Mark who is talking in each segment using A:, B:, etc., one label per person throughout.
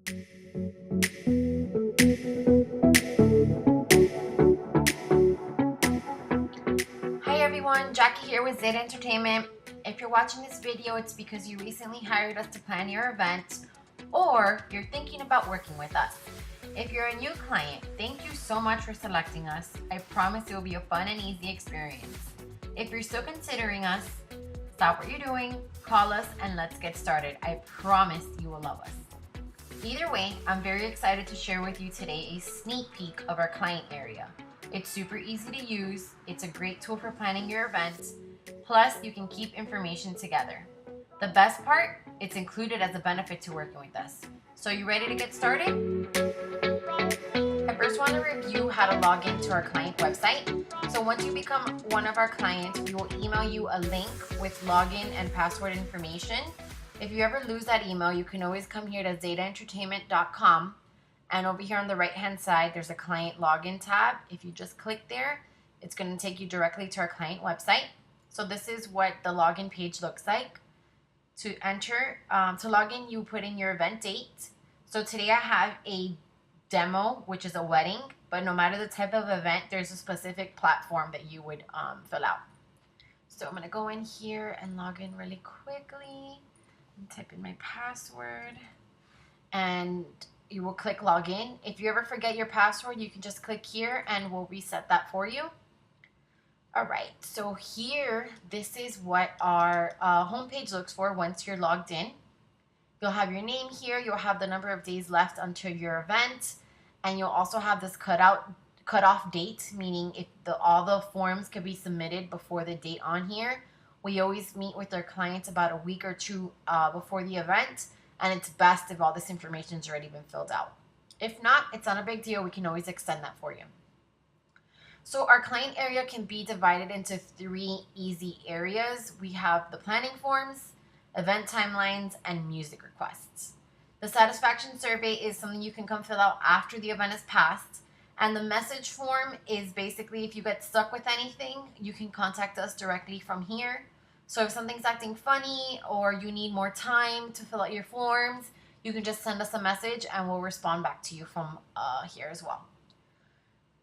A: Hi everyone, Jackie here with Zeta Entertainment. If you're watching this video, it's because you recently hired us to plan your event or you're thinking about working with us. If you're a new client, thank you so much for selecting us. I promise it will be a fun and easy experience. If you're still considering us, stop what you're doing, call us, and let's get started. I promise you will love us. Either way, I'm very excited to share with you today a sneak peek of our client area. It's super easy to use, it's a great tool for planning your events, plus you can keep information together. The best part, it's included as a benefit to working with us. So you ready to get started? I first want to review how to log into our client website. So once you become one of our clients, we will email you a link with login and password information. If you ever lose that email, you can always come here to zetaentertainment.com, and over here on the right hand side there's a client login tab. If you just click there, it's going to take you directly to our client website. So this is what the login page looks like. To log in, you put in your event date. So today I have a demo, which is a wedding, but no matter the type of event, there's a specific platform that you would fill out. So I'm going to go in here and log in really quickly and type in my password, and you will click login. If you ever forget your password, you can just click here and we'll reset that for you. All right, so here, this is what our homepage looks for once you're logged in. You'll have your name here, you'll have the number of days left until your event, and you'll also have this cutoff date, meaning if all the forms could be submitted before the date on here. We always meet with our clients about a week or two before the event, and it's best if all this information's already been filled out. If not, it's not a big deal. We can always extend that for you. So our client area can be divided into 3 easy areas. We have the planning forms, event timelines, and music requests. The satisfaction survey is something you can come fill out after the event is passed. And the message form is basically if you get stuck with anything, you can contact us directly from here. So if something's acting funny or you need more time to fill out your forms, you can just send us a message and we'll respond back to you from here as well.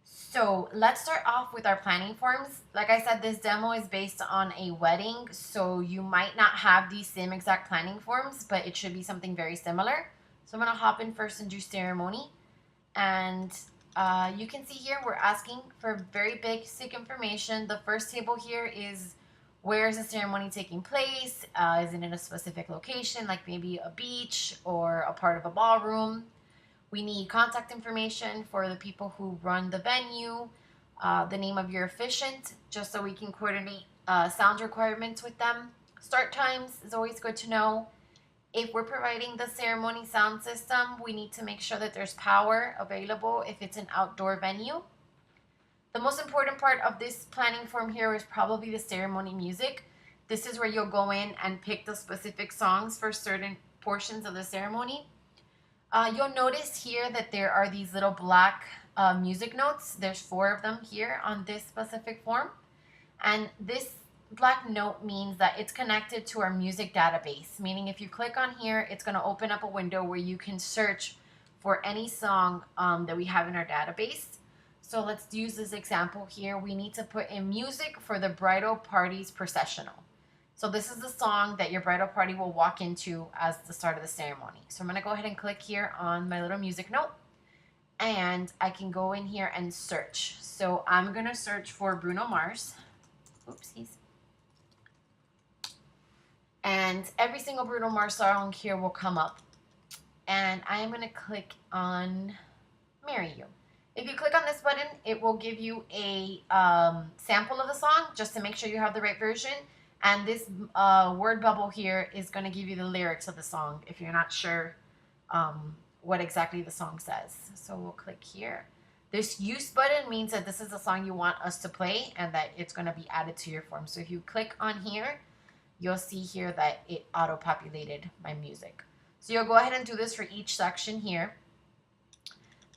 A: So let's start off with our planning forms. Like I said, this demo is based on a wedding, so you might not have these same exact planning forms, but it should be something very similar. So I'm going to hop in first and do ceremony. And you can see here we're asking for very basic information. The first table here is where is the ceremony taking place? Is it in a specific location, like maybe a beach or a part of a ballroom? We need contact information for the people who run the venue, the name of your officiant, just so we can coordinate sound requirements with them. Start times is always good to know. If we're providing the ceremony sound system, we need to make sure that there's power available if it's an outdoor venue. The most important part of this planning form here is probably the ceremony music. This is where you'll go in and pick the specific songs for certain portions of the ceremony. You'll notice here that there are these little black music notes. There's 4 of them here on this specific form. And this black note means that it's connected to our music database, meaning if you click on here, it's going to open up a window where you can search for any song that we have in our database. So let's use this example here. We need to put in music for the bridal party's processional. So this is the song that your bridal party will walk into as the start of the ceremony. So I'm going to go ahead and click here on my little music note, and I can go in here and search. So I'm going to search for Bruno Mars. Oopsies. And every single Bruno Mars song here will come up. And I am going to click on Marry You. If you click on this button, it will give you a sample of the song just to make sure you have the right version. And this word bubble here is going to give you the lyrics of the song if you're not sure what exactly the song says. So we'll click here. This use button means that this is the song you want us to play and that it's going to be added to your form. So if you click on here, you'll see here that it auto-populated my music. So you'll go ahead and do this for each section here.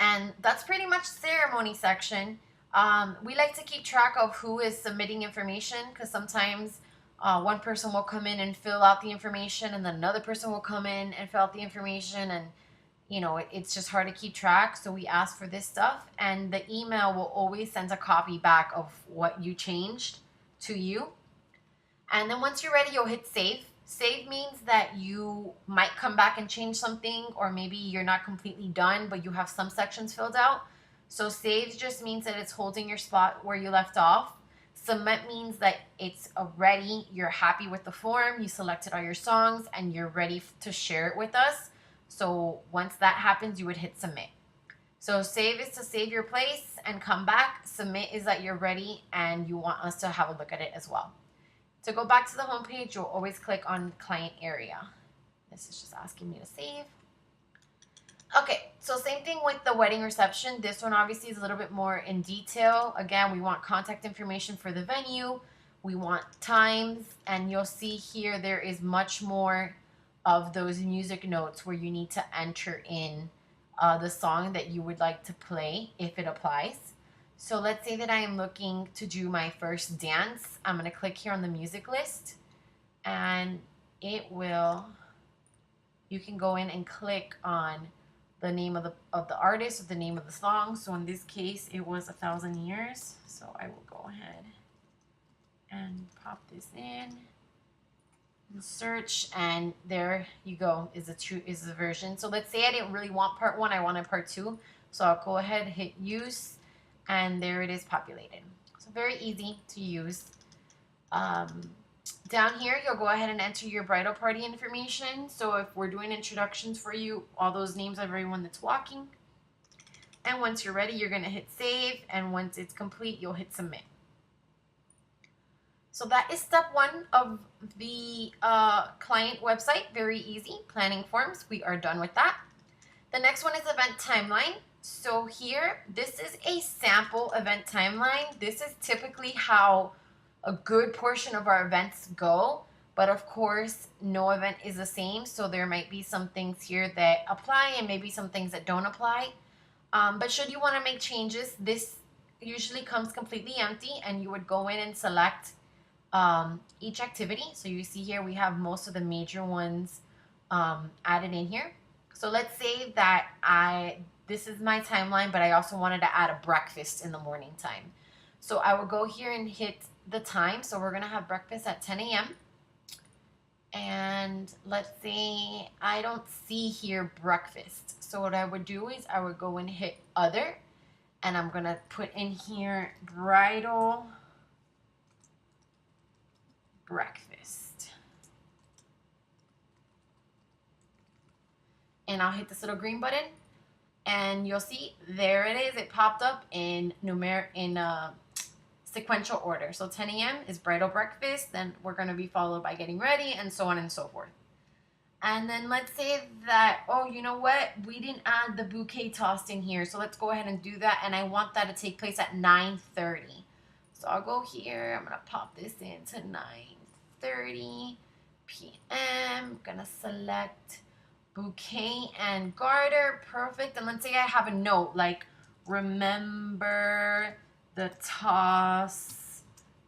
A: And that's pretty much the ceremony section. We like to keep track of who is submitting information because sometimes one person will come in and fill out the information and then another person will come in and fill out the information, and you know, it's just hard to keep track. So we ask for this stuff, and the email will always send a copy back of what you changed to you. And then once you're ready, you'll hit save. Save means that you might come back and change something, or maybe you're not completely done, but you have some sections filled out. So save just means that it's holding your spot where you left off. Submit means that it's ready, you're happy with the form, you selected all your songs, and you're ready to share it with us. So once that happens, you would hit submit. So save is to save your place and come back. Submit is that you're ready and you want us to have a look at it as well. To go back to the home page, you'll always click on client area. This is just asking me to save. Okay, so same thing with the wedding reception. This one obviously is a little bit more in detail. Again, we want contact information for the venue. We want times, and you'll see here there is much more of those music notes where you need to enter in the song that you would like to play if it applies. So let's say that I am looking to do my first dance. I'm going to click here on the music list, and it will, you can go in and click on the name of the artist or the name of the song. So in this case, it was 1,000 Years. So I will go ahead and pop this in and search, and there you go, is the version. So let's say I didn't really want part 1, I wanted part 2. So I'll go ahead, hit use, and there it is populated. So very easy to use. Down here, you'll go ahead and enter your bridal party information. So if we're doing introductions for you, all those names of everyone that's walking. And once you're ready, you're going to hit save. And once it's complete, you'll hit submit. So that is step 1 of the client website. Very easy. Planning forms. We are done with that. The next one is event timeline. So here, this is a sample event timeline. This is typically how a good portion of our events go, but of course no event is the same, so there might be some things here that apply and maybe some things that don't apply, but should you want to make changes, this usually comes completely empty, and you would go in and select each activity. So you see here we have most of the major ones added in here. So let's say that this is my timeline, but I also wanted to add a breakfast in the morning time. So I will go here and hit the time. So we're going to have breakfast at 10 a.m. And let's say I don't see here breakfast. So what I would do is I would go and hit other, and I'm going to put in here bridal breakfast. And I'll hit this little green button, and you'll see there it is. It popped up in sequential order. So 10 a.m. is bridal breakfast, then we're going to be followed by getting ready, and so on and so forth. And then let's say that, oh, you know what? We didn't add the bouquet tossed in here, so let's go ahead and do that, and I want that to take place at 9:30. So I'll go here. I'm going to pop this in to 9:30 p.m. I'm going to select bouquet and garter. Perfect. And let's say I have a note like, remember the toss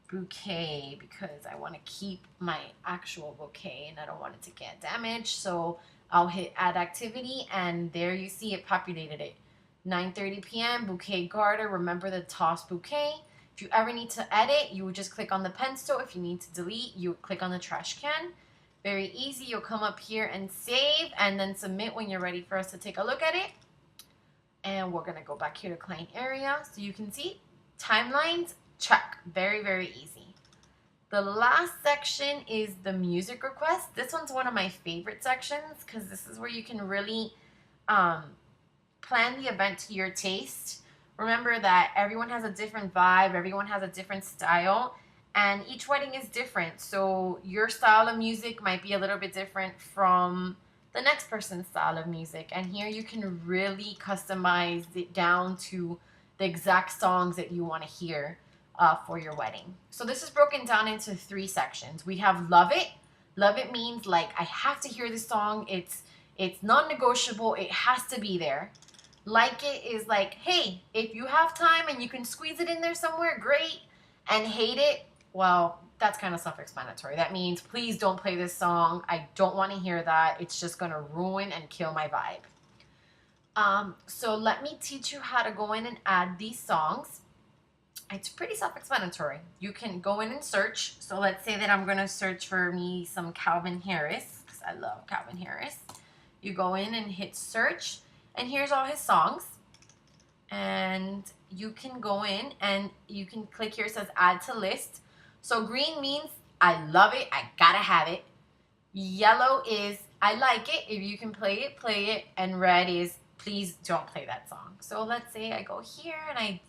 A: bouquet, because I want to keep my actual bouquet and I don't want it to get damaged. So I'll hit add activity, and there you see it populated it. 9:30 p.m. bouquet garter, remember the toss bouquet. If you ever need to edit, you would just click on the pencil. If you need to delete, you would click on the trash can. Very easy. You'll come up here and save, and then submit when you're ready for us to take a look at it. And we're going to go back here to client area. So you can see timelines, check. Very, very easy. The last section is the music request. This one's one of my favorite sections because this is where you can really plan the event to your taste. Remember that everyone has a different vibe, everyone has a different style, and each wedding is different. So your style of music might be a little bit different from the next person's style of music. And here you can really customize it down to the exact songs that you want to hear for your wedding. So this is broken down into 3 sections. We have Love It. Love It means like, I have to hear this song. It's non-negotiable. It has to be there. Like It is like, hey, if you have time and you can squeeze it in there somewhere, great. And Hate It, well, that's kind of self-explanatory. That means, please don't play this song. I don't want to hear that. It's just going to ruin and kill my vibe. So let me teach you how to go in and add these songs. It's pretty self-explanatory. You can go in and search. So let's say that I'm going to search for me some Calvin Harris, because I love Calvin Harris. You go in and hit search, and here's all his songs. And you can go in and you can click here. It says add to list. So green means I love it, I gotta have it. Yellow is I like it, if you can play it, play it. And red is please don't play that song. So let's say I go here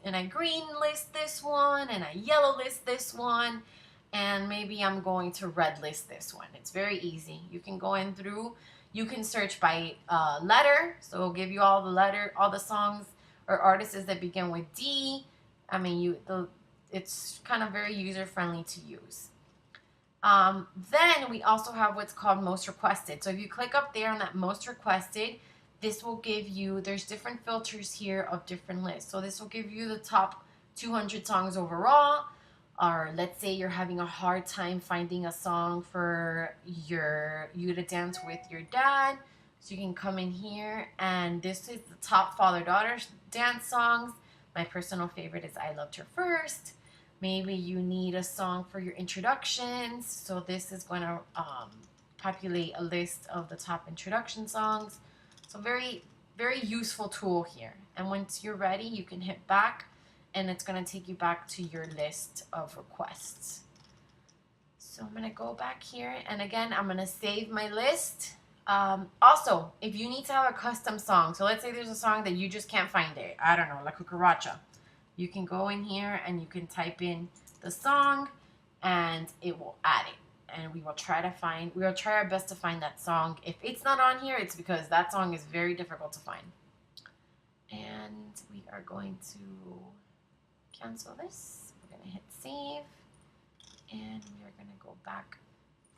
A: and I green list this one and I yellow list this one, and maybe I'm going to red list this one. It's very easy. You can go in through, you can search by letter, so it'll give you all the songs or artists that begin with D. I mean, it's kind of very user friendly to use. Then we also have what's called most requested. So if you click up there on that most requested, this will give you, there's different filters here of different lists. So this will give you the top 200 songs overall, or let's say you're having a hard time finding a song for you to dance with your dad. So you can come in here, and this is the top father-daughter dance songs. My personal favorite is I Loved Her First. Maybe you need a song for your introductions. So this is going to populate a list of the top introduction songs. So very, very useful tool here. And once you're ready, you can hit back, and it's going to take you back to your list of requests. So I'm going to go back here, and again, I'm going to save my list. Also, if you need to have a custom song, so let's say there's a song that you just can't find it, I don't know, La Cucaracha. You can go in here and you can type in the song, and it will add it. And we will try our best to find that song. If it's not on here, it's because that song is very difficult to find. And we are going to cancel this. We're going to hit save, and we are going to go back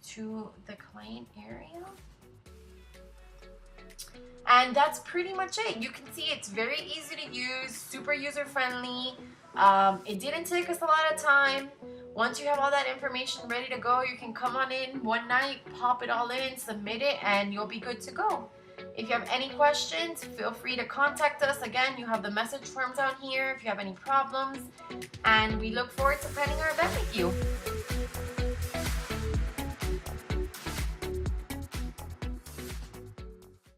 A: to the client area. And that's pretty much it. You can see it's very easy to use, super user friendly. It didn't take us a lot of time. Once you have all that information ready to go, you can come on in one night, pop it all in, submit it, and you'll be good to go. If you have any questions, feel free to contact us. Again, you have the message forms down here if you have any problems. And we look forward to planning our event with you.